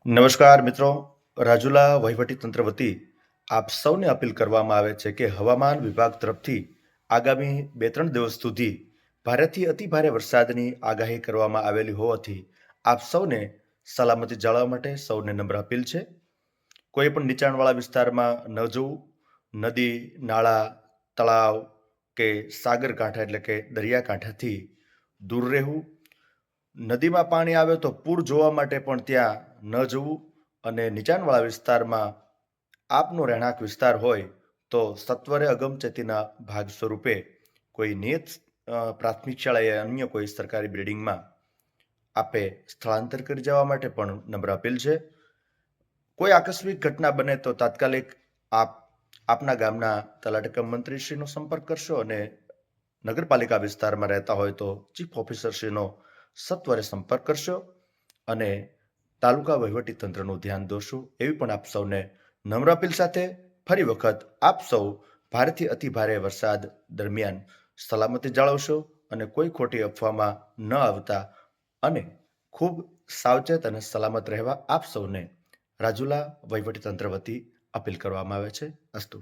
નમસ્કાર મિત્રો, રાજુલા વહીવટીતંત્ર વતી આપ સૌને અપીલ કરવામાં આવે છે કે હવામાન વિભાગ તરફથી આગામી 2-3 દિવસ સુધી ભારેથી અતિભારે વરસાદની આગાહી કરવામાં આવેલી હોવાથી આપ સૌને સલામતી જાળવવા માટે સૌને નમ્ર અપીલ છે. કોઈ પણ નીચાણવાળા વિસ્તારમાં ન જવું, નદી, નાળા, તળાવ કે સાગર કાંઠા એટલે કે દરિયાકાંઠાથી દૂર રહેવું. નદીમાં પાણી આવે તો પૂર જોવા માટે પણ ત્યાં ન જવું અને નીચાણવાળા વિસ્તારમાં આપનો રહેણાંક વિસ્તાર હોય તો સત્વરે અગમચેતીના ભાગ સ્વરૂપે કોઈ નિયત પ્રાથમિક શાળાએ અન્ય કોઈ સરકારી બિલ્ડિંગમાં આપે સ્થળાંતર કરી જવા માટે પણ નમ્ર અપીલ છે. કોઈ આકસ્મિક ઘટના બને તો તાત્કાલિક આપના ગામના તલાટી કમ મંત્રીશ્રીનો સંપર્ક કરશો અને નગરપાલિકા વિસ્તારમાં રહેતા હોય તો ચીફ ઓફિસરશ્રીનો સત્વરે સંપર્ક કરશો અને તાલુકા વહીવટી તંત્રનું ધ્યાન દોરશો એવી પણ આપ સૌને નમ્ર અપીલ સાથે ફરી વખત આપ સૌ ભારેથી અતિભારે વરસાદ દરમિયાન સલામતી જાળવશો અને કોઈ ખોટી અફવામાં ન આવતા અને ખૂબ સાવચેત અને સલામત રહેવા આપ સૌને રાજુલા વહીવટી તંત્ર વતી અપીલ કરવામાં આવે છે. અસ્તુ.